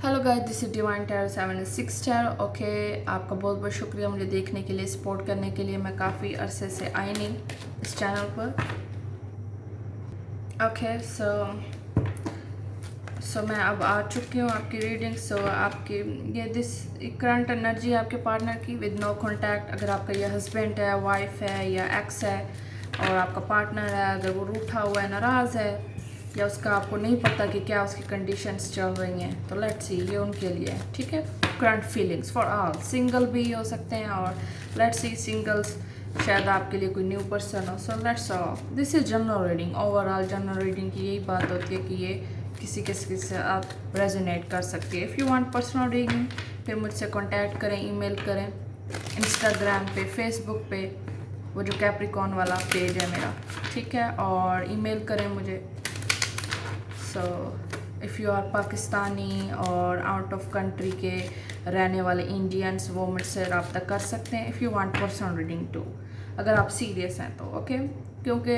Hello guys, this is divine tarot 7 star. Okay, आपका बहुत बहुत शुक्रिया मुझे देखने के लिए, सपोर्ट करने के लिए। मैं काफ़ी अरसे से आई नहीं इस चैनल पर। ओके, सो मैं अब आ चुकी हूँ आपकी रीडिंग। आपकी ये दिस करंट एनर्जी आपके पार्टनर की विद नो कॉन्टैक्ट। अगर आपका ये हस्बैंड है, वाइफ है या एक्स है और आपका पार्टनर है, अगर वो रूठा हुआ है, नाराज़ है या उसका आपको नहीं पता कि क्या उसकी कंडीशंस चल रही हैं, तो लेट्स सी ये उनके लिए। ठीक है, current feelings for all, single भी हो सकते हैं और लेट्स सी सिंगल्स शायद आपके लिए कोई न्यू पर्सन हो। So let's this is general reading. Overall general reading की यही बात होती है कि ये किसी किसी से आप रेजोनेट कर सकते हैं। If you want personal reading फिर मुझसे कांटेक्ट करें, ईमेल करें, इंस्टाग्राम पे, फेसबुक पे, वो जो कैप्रिकॉन वाला पेज है मेरा, ठीक है, और ईमेल करें मुझे। So if you are Pakistani और आउट ऑफ कंट्री के रहने वाले इंडियंस, वो मुझसे रब्ता कर सकते हैं। If you want personal reading too, अगर आप सीरियस हैं तो। ओके, क्योंकि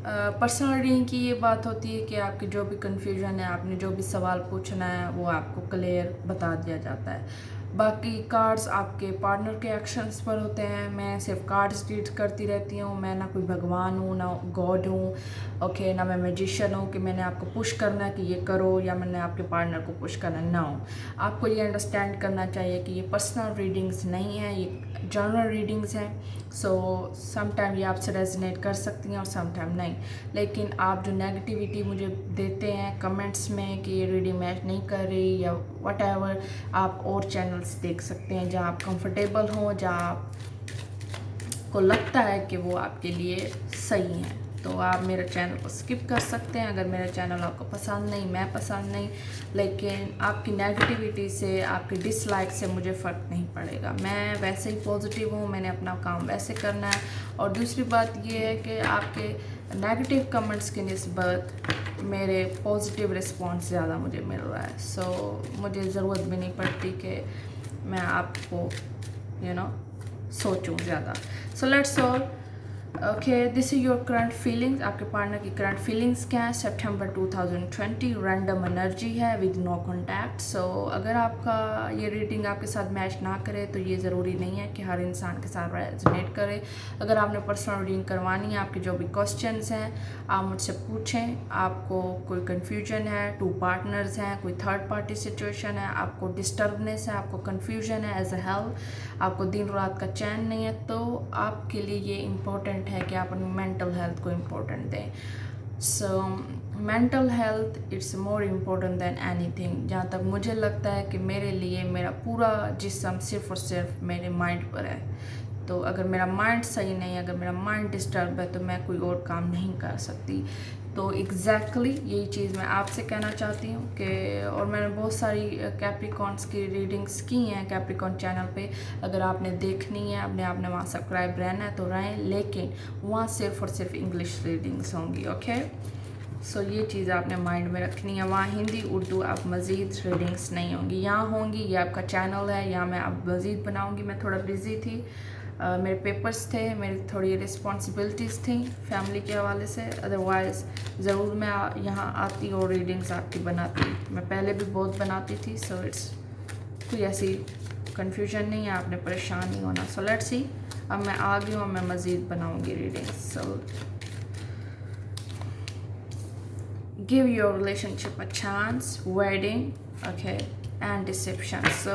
पर्सनल रीडिंग की ये बात होती है कि आपकी जो भी कन्फ्यूजन है, आपने जो भी सवाल पूछना है, वो आपको क्लियर बता दिया जाता है। बाकी कार्ड्स आपके पार्टनर के एक्शंस पर होते हैं। मैं सिर्फ कार्ड्स रीड करती रहती हूँ। मैं ना कोई भगवान हूँ, ना गॉड हूँ, ओके, ना मैं मैजिशियन हूँ कि मैंने आपको पुश करना है कि ये करो या मैंने आपके पार्टनर को पुश करना है। ना हो, आपको ये अंडरस्टैंड करना चाहिए कि ये पर्सनल रीडिंग्स नहीं है, ये जनरल रीडिंग्स हैं। सो समटाइम ये आपसे रेजोनेट कर सकती हैं और समटाइम नहीं। लेकिन आप जो नेगेटिविटी मुझे देते हैं कमेंट्स में कि ये रीडिंग मैच नहीं कर रही या वट एवर, आप और चैनल्स देख सकते हैं जहाँ आप कंफर्टेबल हों, जहाँ आपको लगता है कि वो आपके लिए सही हैं। तो आप मेरे चैनल को स्किप कर सकते हैं अगर मेरा चैनल आपको पसंद नहीं, मैं पसंद नहीं। लेकिन आपकी नेगेटिविटी से, आपकी डिसलाइक से मुझे फ़र्क नहीं पड़ेगा। मैं वैसे ही पॉजिटिव हूँ, मैंने अपना काम वैसे करना है। और दूसरी बात ये है कि आपके नेगेटिव कमेंट्स की निस्बत मेरे पॉजिटिव रिस्पॉन्स ज़्यादा मुझे मिल रहा है। सो मुझे ज़रूरत भी नहीं पड़ती कि मैं आपको सोचूं ज़्यादा। So let's all okay, this is your current feelings. आपके पार्टनर की करंट फीलिंग्स क्या है? सितंबर 2020, रैंडम एनर्जी है विद नो कॉन्टैक्ट। सो अगर आपका ये रीडिंग आपके साथ मैच ना करे तो ये ज़रूरी नहीं है कि हर इंसान के साथ रेजोनेट करे। अगर आपने पर्सनल रीडिंग करवानी है, आपके जो भी क्वेश्चंस हैं आप मुझसे पूछें। आपको कोई कन्फ्यूजन है, टू पार्टनर्स हैं, कोई थर्ड पार्टी सिचुएशन है, आपको डिस्टर्बनेस है, आपको कन्फ्यूजन है एज अ हेल्थ, आपको दिन रात का चैन नहीं है, तो आपके लिए ये इम्पोर्टेंट है कि आप अपनी मेंटल हेल्थ को इम्पोर्टेंट दें। So mental health it's more important than anything. जहाँ तक मुझे लगता है कि मेरे लिए मेरा पूरा जिस्म सिर्फ और सिर्फ मेरे माइंड पर है। तो अगर मेरा माइंड सही नहीं है, अगर मेरा माइंड डिस्टर्ब है, तो मैं कोई और काम नहीं कर सकती। तो एग्जैक्टली यही चीज़ मैं आपसे कहना चाहती हूँ कि, और मैंने बहुत सारी कैप्रिकॉन्स की रीडिंग्स की हैं कैप्रिकॉन चैनल पे। अगर आपने देखनी है, आपने वहाँ सब्सक्राइब रहना है तो रहें, लेकिन वहाँ सिर्फ और सिर्फ इंग्लिश रीडिंग्स होंगी। ओके, सो ये चीज़ आपने माइंड में रखनी है। वहाँ हिंदी उर्दू आप मज़ीद रीडिंग्स नहीं होंगी, यहाँ होंगी। ये आपका चैनल है, यहाँ मैं अब मज़ीद बनाऊँगी। मैं थोड़ा बिज़ी थी, मेरे पेपर्स थे, मेरी थोड़ी रिस्पॉन्सिबिलिटीज़ थी फैमिली के हवाले से। अदरवाइज़ ज़रूर मैं यहाँ आती और रीडिंग्स आपकी बनाती। मैं पहले भी बहुत बनाती थी। सो इट्स कोई ऐसी कन्फ्यूजन नहीं है, आपने परेशान नहीं होना। सो लेट्स सी, अब मैं आ गई हूँ, मैं मज़ीद बनाऊँगी readings. So give your relationship a chance, wedding, okay, and deception. So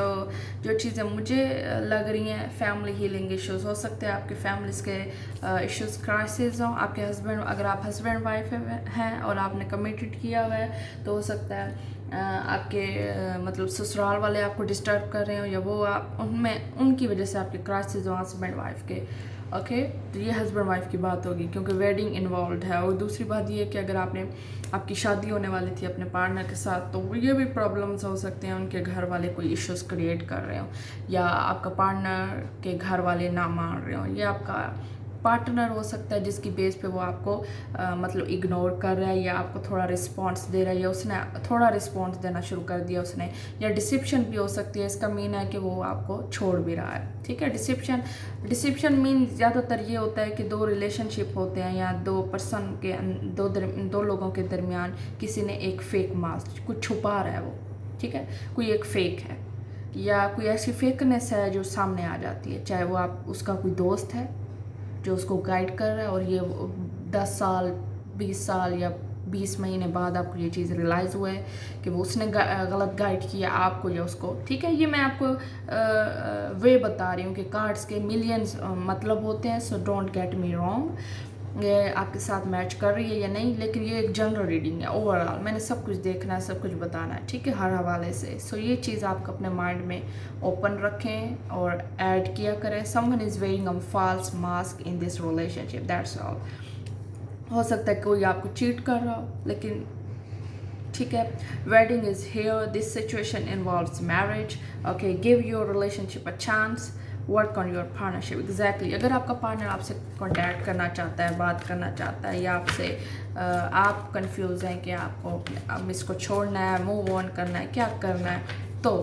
जो चीज़ें मुझे लग रही हैं, फैमिली हीलिंग इश्यूज़ हो सकते हैं, आपके फैमिलीज़ के इश्यूज़, क्राइसिस हों। आपके हस्बैंड, अगर आप हस्बैंड वाइफ हैं और आपने कमिटेड किया हुआ है, तो हो सकता है आपके मतलब ससुराल वाले आपको डिस्टर्ब कर रहे हो, या वो आप उनमें उनकी वजह से आपके क्राइसिस हों हस्बैंड वाइफ के। ओके, तो ये हस्बैंड वाइफ की बात होगी क्योंकि वेडिंग इन्वॉल्व है। और दूसरी बात ये है कि अगर आपकी शादी होने वाली थी अपने पार्टनर के साथ, तो ये भी प्रॉब्लम्स हो सकते हैं, उनके घर वाले कोई इश्यूज़ क्रिएट कर रहे हो, या आपका पार्टनर के घर वाले ना मान रहे हो, या आपका पार्टनर हो सकता है जिसकी बेस पे वो आपको मतलब इग्नोर कर रहा है, या आपको थोड़ा रिस्पॉन्स दे रहा है, या उसने थोड़ा रिस्पॉन्स देना शुरू कर दिया उसने, या डिसिप्शन भी हो सकती है। इसका मीन है कि वो आपको छोड़ भी रहा है। ठीक है, डिसिप्शन मीन ज़्यादातर ये होता है कि दो रिलेशनशिप होते हैं या दो पर्सन के दो लोगों के दरमियान किसी ने एक फेक मास्क कुछ छुपा रहा है वो। ठीक है, कोई एक फेक है या कोई ऐसी फेकनेस है जो सामने आ जाती है, चाहे वो आप उसका कोई दोस्त है जो उसको गाइड कर रहा है और ये 10 साल 20 साल या 20 महीने बाद आपको ये चीज़ रियलाइज़ हुआ है कि वो उसने गलत गाइड किया आपको या उसको। ठीक है, ये मैं आपको वे बता रही हूँ कि कार्ड्स के मिलियंस मतलब होते हैं, so don't get me wrong, ये आपके साथ मैच कर रही है या नहीं, लेकिन ये एक जनरल रीडिंग है। ओवरऑल मैंने सब कुछ देखना है, सब कुछ बताना है, ठीक है, हर हवाले से। सो ये चीज़ आप अपने माइंड में ओपन रखें और ऐड किया करें। Someone is wearing a false mask in this relationship, that's all. हो सकता है कोई आपको चीट कर रहा हो, लेकिन ठीक है, wedding is here, this situation involves marriage, okay, give your relationship a chance, work on your partnership. Exactly, अगर आपका पार्टनर आपसे कॉन्टैक्ट करना चाहता है, बात करना चाहता है, या आपसे आप कंफ्यूज हैं कि आपको अब इसको छोड़ना है, मूव ऑन करना है, क्या करना है, तो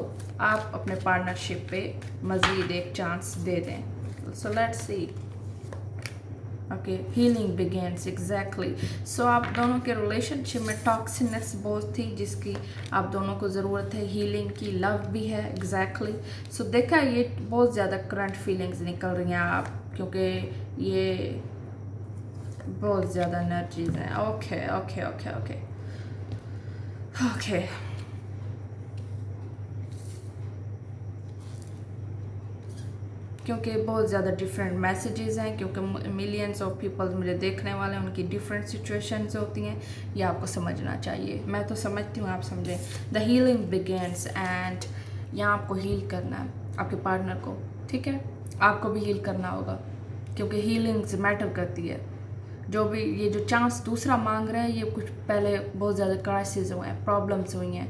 आप अपने पार्टनरशिप पे मज़ीद एक चांस दे दें। So let's see, okay, healing begins, exactly. So आप दोनों के रिलेशनशिप में टॉक्सिकनेस बहुत थी जिसकी आप दोनों को ज़रूरत है हीलिंग की, लव भी है, एग्जैक्टली। सो देखा, ये बहुत ज़्यादा करंट फीलिंग्स निकल रही हैं आप, क्योंकि ये बहुत ज़्यादा एनर्जीज हैं। Okay okay okay okay okay, क्योंकि बहुत ज़्यादा डिफरेंट मैसेजेस हैं, क्योंकि मिलियंस ऑफ पीपल मुझे देखने वाले हैं, उनकी डिफरेंट सिचुएशंस होती हैं, ये आपको समझना चाहिए। मैं तो समझती हूँ, आप समझें। द हीलिंग बिगेन्स, एंड यहाँ आपको हील करना है आपके पार्टनर को, ठीक है, आपको भी हील करना होगा, क्योंकि हीलिंग्स मैटर करती है। जो भी ये जो चांस दूसरा मांग रहा है, ये कुछ पहले बहुत ज़्यादा क्राइसिस हुए हैं, प्रॉब्लम्स हुई हैं,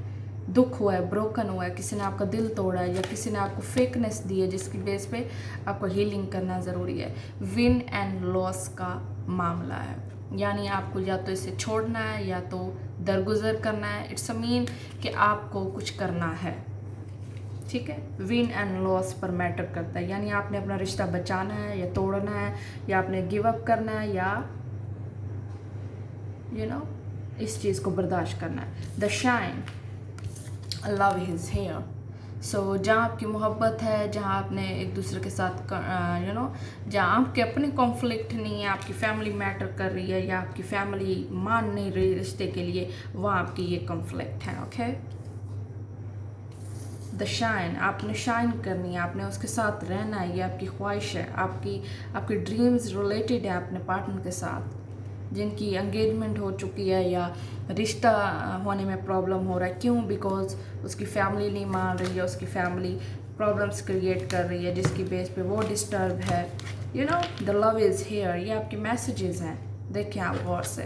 दुख हुआ है, ब्रोकन हुआ है, किसी ने आपका दिल तोड़ा है, या किसी ने आपको फेकनेस दी है, जिसकी बेस पे आपको हीलिंग करना ज़रूरी है। विन एंड लॉस का मामला है, यानी आपको या तो इसे छोड़ना है या तो दरगुजर करना है। इट्स अ मीन कि आपको कुछ करना है, ठीक है। विन एंड लॉस पर मैटर करता है, यानी आपने अपना रिश्ता बचाना है या तोड़ना है, या आपने गिव अप करना है, या इस चीज़ को बर्दाश्त करना है। The shine, love is here. So जहाँ आपकी मोहब्बत है, जहाँ आपने एक दूसरे के साथ जहाँ आपके अपने कॉन्फ्लिक्ट नहीं है, आपकी फैमिली मैटर कर रही है या आपकी फैमिली मान नहीं रही रिश्ते के लिए, वहाँ आपकी ये कॉन्फ्लिक्ट है, ओके। द शाइन, आपने शाइन करनी है, आपने उसके साथ रहना है, ये आपकी ख्वाहिश है, आपकी ड्रीम्स रिलेटेड है अपने पार्टनर के साथ, जिनकी एंगेजमेंट हो चुकी है या रिश्ता होने में प्रॉब्लम हो रहा है। क्यों? बिकॉज उसकी फैमिली नहीं मान रही है, उसकी फैमिली प्रॉब्लम्स क्रिएट कर रही है, जिसकी बेस पे वो डिस्टर्ब है। द लव इज़ हेयर, ये आपके मैसेजेस हैं, देखें आप गौर से।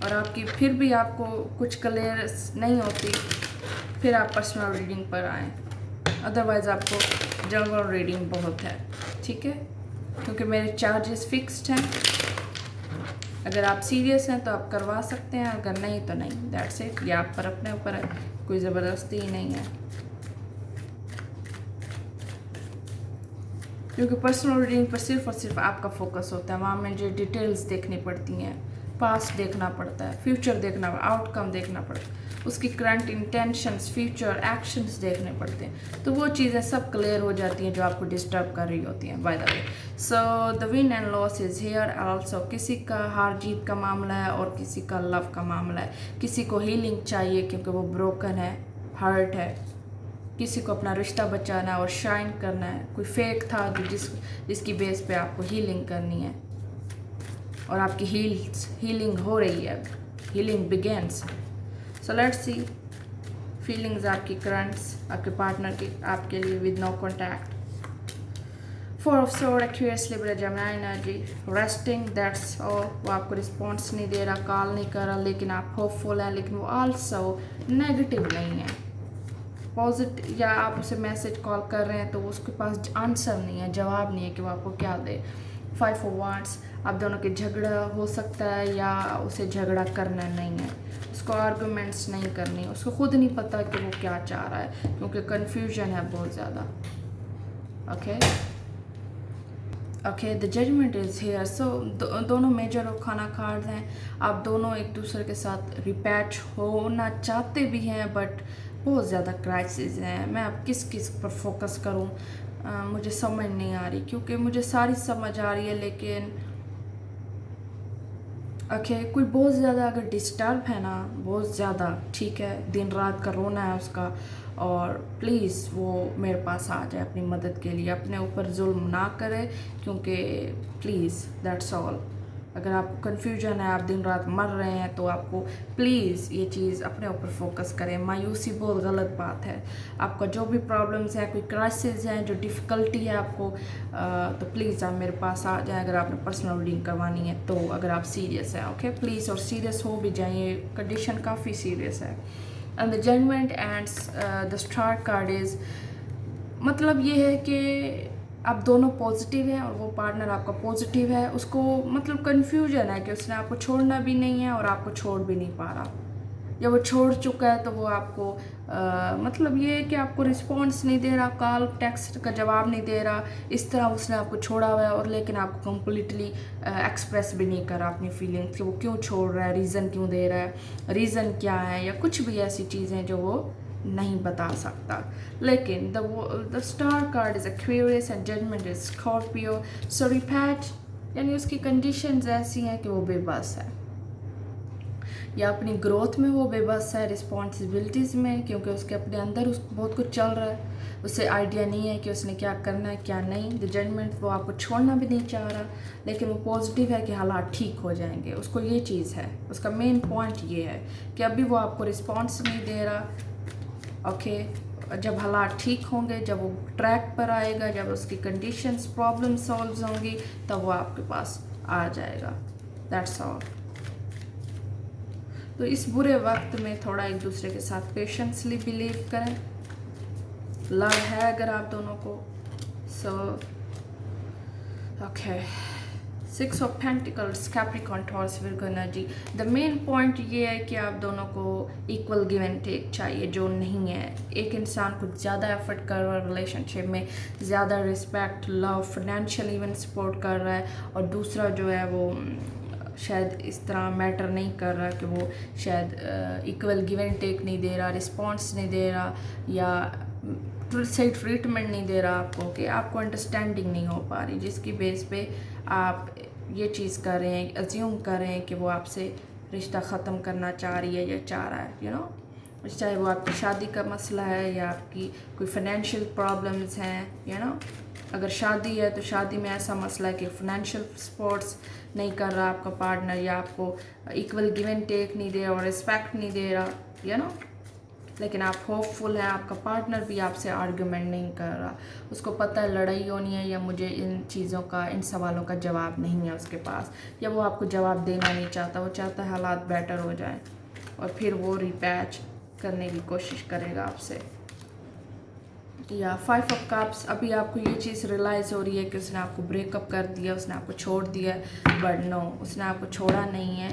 और आपकी फिर भी आपको कुछ क्लियर नहीं होती, फिर आप पर्सनल रीडिंग पर आएँ, अदरवाइज़ आपको जनरल रीडिंग बहुत है, ठीक है, क्योंकि मेरे चार्जेस फिक्स्ड हैं। अगर आप सीरियस हैं तो आप करवा सकते हैं, अगर नहीं तो नहीं, दैट्स इट। ये आप पर अपने ऊपर है, कोई ज़बरदस्ती ही नहीं है, क्योंकि पर्सनल रीडिंग पर सिर्फ और सिर्फ आपका फोकस होता है। वहाँ मुझे डिटेल्स देखनी पड़ती हैं, पास्ट देखना पड़ता है, फ्यूचर देखना, आउटकम देखना पड़ता है, उसकी करंट इंटेंशंस, फ्यूचर एक्शंस देखने पड़ते हैं, तो वो चीज़ें सब क्लियर हो जाती हैं जो आपको डिस्टर्ब कर रही होती हैं, by the way. So the win and loss is here also. किसी का हार जीत का मामला है और किसी का लव का मामला है। किसी को हीलिंग चाहिए क्योंकि वो ब्रोकन है, हर्ट है, किसी को अपना रिश्ता बचाना है और शाइन करना है। कोई फेक था जिसकी बेस पे आपको हीलिंग करनी है, और आपकी हीलिंग हो रही है, healing begins. So let's see feelings आपकी, करंट्स आपके पार्टनर की आपके लिए with no contact. 4 of sword, Aquarius, Libra, Gemini energy, resting, that's all. वो आपको रिस्पॉन्स नहीं दे रहा, कॉल नहीं कर रहा, लेकिन आप होपफुल हैं, लेकिन वो आल्सो नेगेटिव नहीं है, पॉजिटिव। या आप उसे मैसेज कॉल कर रहे हैं तो उसके पास आंसर नहीं है, जवाब नहीं है कि वो आपको क्या दे। 5 ऑफ वांड्स, आप दोनों के झगड़ा हो सकता है या उसे झगड़ा करना नहीं है, उसको आर्गूमेंट्स नहीं करनी, उसको खुद नहीं पता कि वो क्या चाह रहा है, क्योंकि कन्फ्यूजन है बहुत ज़्यादा, okay. Okay, the judgement is here. So दोनों मेजर और खाना कार्ड हैं। आप दोनों एक दूसरे के साथ रिपैच होना चाहते भी हैं, बट बहुत ज़्यादा क्राइसिस हैं। मैं अब किस किस पर फोकस करूं, मुझे समझ नहीं आ रही, क्योंकि मुझे सारी समझ आ रही है, लेकिन ओके कोई बहुत ज़्यादा अगर डिस्टर्ब है ना, बहुत ज़्यादा, ठीक है, दिन रात का रोना है उसका, और प्लीज़ वो मेरे पास आ जाए अपनी मदद के लिए, अपने ऊपर जुल्म ना करे, क्योंकि प्लीज़ दैट्स ऑल। अगर आपको कन्फ्यूजन है, आप दिन रात मर रहे हैं, तो आपको प्लीज़ ये चीज़ अपने ऊपर फोकस करें। मायूसी बहुत गलत बात है। आपका जो भी प्रॉब्लम्स हैं, कोई क्राइसिस हैं, जो डिफ़िकल्टी है आपको, तो प्लीज़ आप मेरे पास आ जाएं अगर आपने पर्सनल रीडिंग करवानी है तो, अगर आप सीरियस हैं। ओके प्लीज़, और सीरियस हो भी जाइए, कंडीशन काफ़ी सीरियस है। And the judgement and the star card is, मतलब ये है कि आप दोनों पॉजिटिव हैं और वो पार्टनर आपका पॉजिटिव है। उसको मतलब कन्फ्यूजन है कि उसने आपको छोड़ना भी नहीं है और आपको छोड़ भी नहीं पा रहा। या वो छोड़ चुका है तो वो आपको मतलब ये है कि आपको रिस्पॉन्स नहीं दे रहा, कॉल टेक्स्ट का जवाब नहीं दे रहा, इस तरह उसने आपको छोड़ा हुआ है। और लेकिन आपको कम्प्लीटली एक्सप्रेस भी नहीं करा अपनी फीलिंग्स कि वो क्यों छोड़ रहा है, रीज़न क्यों दे रहा है, रीज़न क्या है, या कुछ भी ऐसी चीज़ें जो वो नहीं बता सकता। लेकिन the star card is Aquarius and judgement is Scorpio. So repatch यानी उसकी कंडीशंस ऐसी हैं कि वो बेबस है, या अपनी ग्रोथ में वो बेबस है, रिस्पॉन्सिबिलिटीज़ में, क्योंकि उसके अपने अंदर उस बहुत कुछ चल रहा है, उसे आइडिया नहीं है कि उसने क्या करना है क्या नहीं। द जजमेंट, वो आपको छोड़ना भी नहीं चाह रहा, लेकिन वो पॉजिटिव है कि हालात ठीक हो जाएंगे। उसको ये चीज़ है, उसका मेन पॉइंट ये है कि अभी वो आपको रिस्पॉन्स नहीं दे रहा। ओके जब हालात ठीक होंगे, जब वो ट्रैक पर आएगा, जब उसकी कंडीशंस प्रॉब्लम सॉल्व होंगी, तब वो आपके पास आ जाएगा। That's all. तो इस बुरे वक्त में थोड़ा एक दूसरे के साथ पेशेंसली बिलीव करें। लव है अगर आप दोनों को। So okay, 6 of pentacles, Capricorn, Taurus, Virgo energy. The main point ये है कि आप दोनों को इक्वल गिव एंड टेक चाहिए, जो नहीं है। एक इंसान कुछ ज़्यादा एफर्ट कर रहा है रिलेशनशिप में, ज़्यादा respect, love, financial even support कर रहा है, और दूसरा जो है वो शायद इस तरह मैटर नहीं कर रहा कि वो शायद इक्वल गिव एंड टेक नहीं दे रहा, रिस्पॉन्स नहीं दे रहा, या सही ट्रीटमेंट नहीं दे रहा आपको, कि आपको अंडरस्टैंडिंग नहीं हो पा रही, जिसकी बेस पे आप ये चीज़ कर रहे हैं, अज्यूम कर रहे हैं कि वो आपसे रिश्ता ख़त्म करना चाह रही है या चाह रहा है, चाहे वो आपकी शादी का मसला है या आपकी कोई फाइनेंशियल प्रॉब्लम्स हैं, अगर शादी है तो शादी में ऐसा मसला है कि फाइनेंशियल सपोर्ट्स नहीं कर रहा आपका पार्टनर, या आपको इक्वल गिव एंड टेक नहीं दे रहा और रिस्पेक्ट नहीं दे रहा, लेकिन आप होपफुल हैं, आपका पार्टनर भी आपसे आर्गुमेंट नहीं कर रहा, उसको पता है लड़ाई होनी है, या मुझे इन चीज़ों का, इन सवालों का जवाब नहीं है उसके पास, या वो आपको जवाब देना नहीं चाहता, वो चाहता है हालात बेटर हो जाए, और फिर वो रिपैच करने की कोशिश करेगा आपसे। या 5 ऑफ कप्स, अभी आपको ये चीज़ रियलाइज़ हो रही है कि उसने आपको ब्रेकअप कर दिया, उसने आपको छोड़ दिया, बट नो, उसने आपको छोड़ा नहीं है।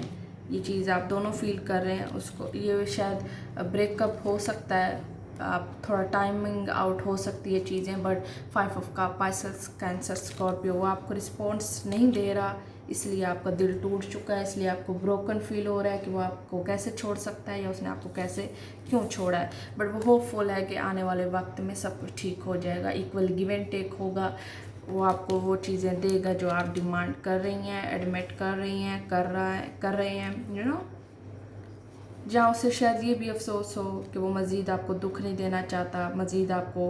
ये चीज़ आप दोनों फील कर रहे हैं उसको, ये शायद ब्रेकअप हो सकता है, आप थोड़ा टाइमिंग आउट हो सकती है चीज़ें, but 5 of cup, Pisces, cancer, Scorpio, वो आपको रिस्पॉन्स नहीं दे रहा, इसलिए आपका दिल टूट चुका है, इसलिए आपको ब्रोकन फील हो रहा है कि वो आपको कैसे छोड़ सकता है, या उसने आपको कैसे क्यों छोड़ा है। बट वो होपफुल है कि आने वाले वक्त में सब कुछ ठीक हो जाएगा, इक्वल गिव एंड टेक होगा, वो आपको वो चीज़ें देगा जो आप डिमांड कर रही हैं, एडमिट कर रही हैं, कर रहे हैं, जहाँ उसे शायद ये भी अफसोस हो कि वो मज़ीद आपको दुख नहीं देना चाहता, मज़ीद आपको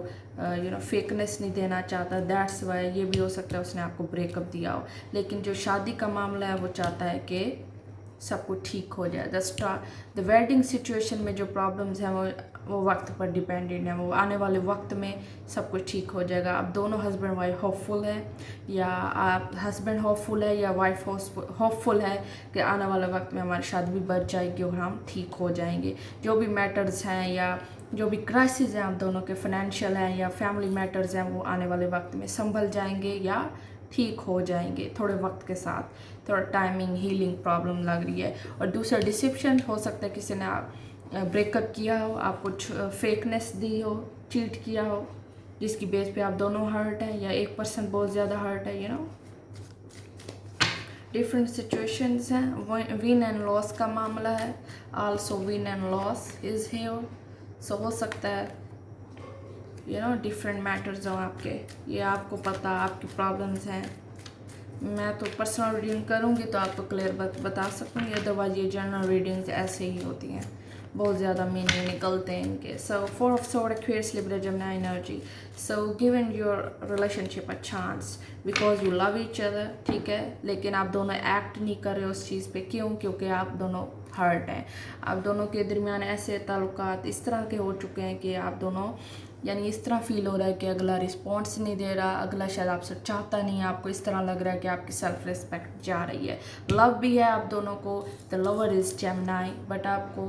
फेकनेस नहीं देना चाहता, दैट्स वाई ये भी हो सकता है उसने आपको ब्रेकअप दिया हो। लेकिन जो शादी का मामला है वो चाहता है कि सब कुछ ठीक हो जाए। द वेडिंग सिचुएशन में जो प्रॉब्लम्स हैं वो वक्त पर डिपेंडेंट है, वो आने वाले वक्त में सब कुछ ठीक हो जाएगा। अब दोनों हस्बैंड वाइफ होपफुल है, या आप हस्बैंड होपफुल है या वाइफ होपफुल है कि आने वाले वक्त में हमारी शादी भी बच जाएगी और हम ठीक हो जाएंगे। जो भी मैटर्स हैं या जो भी क्राइसिस हैं आप दोनों के, फाइनेंशियल हैं या फैमिली मैटर्स हैं, वो आने वाले वक्त में संभल जाएंगे या ठीक हो जाएंगे थोड़े वक्त के साथ। थोड़ा टाइमिंग हीलिंग प्रॉब्लम लग रही है। और दूसरा डिसेप्शन हो सकता है, किसी ने ब्रेकअप किया हो, आप कुछ फेकनेस दी हो, चीट किया हो, जिसकी बेस पे आप दोनों हर्ट हैं या एक पर्सन बहुत ज़्यादा हर्ट है, डिफरेंट सिचुएशंस हैं, विन एंड लॉस का मामला है, also win and loss is here. So हो सकता है डिफरेंट मैटर्स हो आपके, ये आपको पता आपकी प्रॉब्लम्स हैं। मैं तो पर्सनल रीडिंग करूँगी तो आपको क्लियर बता सकूँगी, अदरवाइज ये जनरल रीडिंग्स ऐसे ही होती हैं, बहुत ज़्यादा मीनिंग निकलते हैं इनके। सो 4 of sword, Aquarius, Libra, Gemini energy. So given your relationship a chance because you love each other, ठीक है, लेकिन आप दोनों एक्ट नहीं कर रहे उस चीज़ पे। क्यों? क्योंकि आप दोनों हर्ट हैं, आप दोनों के दरमियान ऐसे ताल्लुकात इस तरह के हो चुके हैं कि आप दोनों यानी इस तरह फील हो रहा है कि अगला रिस्पॉन्स नहीं दे रहा, अगला शायद आपसे चाहता नहीं है, आपको इस तरह लग रहा है कि आपकी सेल्फ रिस्पेक्ट जा रही है। लव भी है आप दोनों को, the lover is Gemini, but आपको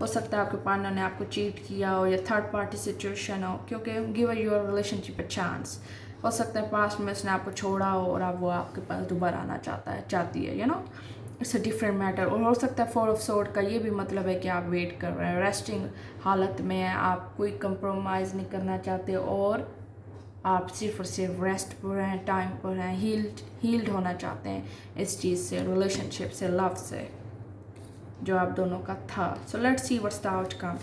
हो सकता है आपके पार्टनर ने आपको चीट किया हो या थर्ड पार्टी सिचुएशन हो, क्योंकि give your relationship a chance. हो सकता है पास्ट में उसने आपको छोड़ा हो और अब वो आपके पास दोबारा आना चाहती है, इट्स अ डिफरेंट मैटर। और हो सकता है 4 ऑफ स्वॉर्ड का ये भी मतलब है कि आप वेट कर रहे हैं, रेस्टिंग हालत में हैं, आप कोई कंप्रोमाइज़ नहीं करना चाहते और आप सिर्फ और सिर्फ रेस्ट पर हैं, टाइम पर हैं, हील्ड होना चाहते हैं इस चीज़ से, रिलेशनशिप से, लव से जो आप दोनों का था। सो let's see what's the outcome.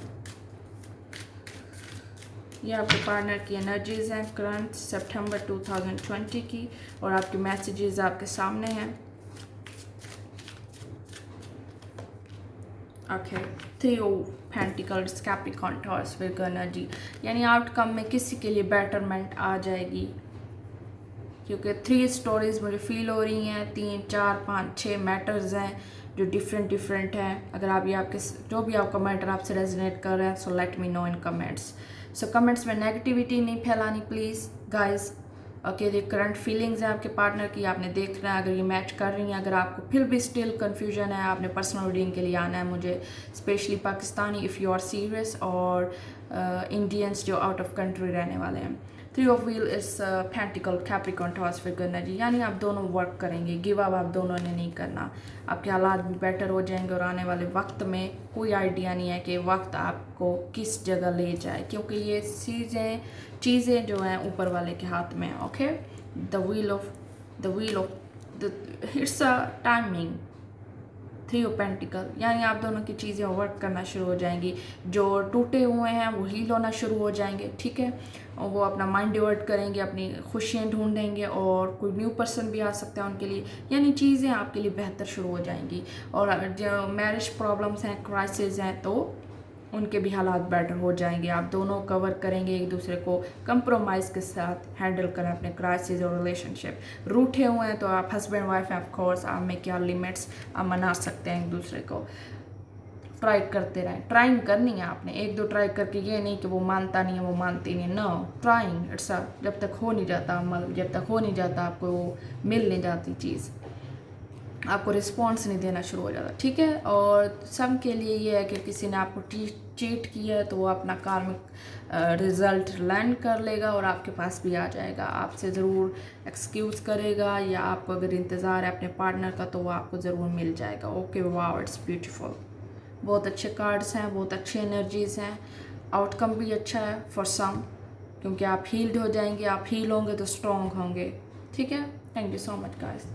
ये आपके पार्टनर की एनर्जीज हैं करंट सितंबर 2020 की, और आपके मैसेजेस आपके सामने हैं। Okay, 3 of pentacles, Capricorn, Taurus, Virgo energy, यानी आउटकम में किसी के लिए बेटरमेंट आ जाएगी, क्योंकि 3 स्टोरीज मुझे फील हो रही हैं, 3, 4, 5, 6 मैटर्स हैं जो डिफरेंट हैं। अगर आप ये आपके जो भी आपका मैटर आपसे रेजोनेट कर रहे हैं, सो लेट मी नो इन कमेंट्स। सो कमेंट्स में नेगेटिविटी नहीं फैलानी प्लीज़ गाइज। ओके, ये करंट फीलिंग्स हैं आपके पार्टनर की, आपने देखना है अगर ये मैच कर रही हैं। अगर आपको फिर भी स्टिल कन्फ्यूजन है, आपने पर्सनल रीडिंग के लिए आना है मुझे, specially Pakistani if you are serious, और इंडियंस जो आउट ऑफ कंट्री रहने वाले हैं। 3 of wheel is pentacle, Capricorn, Taurus, Virgo energy, यानी आप दोनों वर्क करेंगे, गिव अप आप दोनों ने नहीं करना, आपके हालात भी बेटर हो जाएंगे। और आने वाले वक्त में कोई आइडिया नहीं है कि वक्त आपको किस जगह ले जाए, क्योंकि ये चीज़ें जो हैं ऊपर वाले के हाथ में। Okay, the wheel of it's a timing. 3 of pentacle, यानी आप दोनों की चीज़ें वर्क करना शुरू हो जाएंगी, जो टूटे हुए हैं वो हील होना शुरू हो जाएंगे, ठीक है, और वो अपना माइंड डिवर्ट करेंगे, अपनी खुशियाँ ढूंढेंगे, और कोई न्यू पर्सन भी आ सकता है उनके लिए, यानी चीज़ें आपके लिए बेहतर शुरू हो जाएंगी। और जो मैरिज प्रॉब्लम्स हैं, क्राइसिस हैं, तो उनके भी हालात बेटर हो जाएंगे। आप दोनों कवर करेंगे एक दूसरे को, कंप्रोमाइज़ के साथ हैंडल करें अपने क्राइसिस और रिलेशनशिप। रूठे हुए हैं तो आप हस्बैंड वाइफ हैं, ऑफ कोर्स आप में क्या लिमिट्स आप मना सकते हैं एक दूसरे को। ट्राई करते रहें, ट्राइंग करनी है आपने, 1-2 ट्राई करके ये नहीं कि वो मानता नहीं है, वो मानती नहीं, नो, ट्राइंग इट्स अ, जब तक हो नहीं जाता अमल, जब तक हो नहीं जाता आपको वो मिल नहीं जाती चीज़, आपको रिस्पॉन्स नहीं देना शुरू हो जाता, ठीक है। और सब के लिए ये है कि किसी ने आपको चीट किया है तो वो अपना कार्मिक रिजल्ट लर्न कर लेगा और आपके पास भी आ जाएगा, आपसे ज़रूर एक्सक्यूज़ करेगा, या आपको अगर इंतज़ार है अपने पार्टनर का तो वो आपको ज़रूर मिल जाएगा। ओके, वाओ, इट्स ब्यूटीफुल, बहुत अच्छे कार्ड्स हैं, बहुत अच्छी एनर्जीज़ हैं, आउटकम भी अच्छा है फॉर सम, क्योंकि आप हील्ड हो जाएंगे, आप हील होंगे तो स्ट्रॉन्ग होंगे, ठीक है। Thank you so much guys.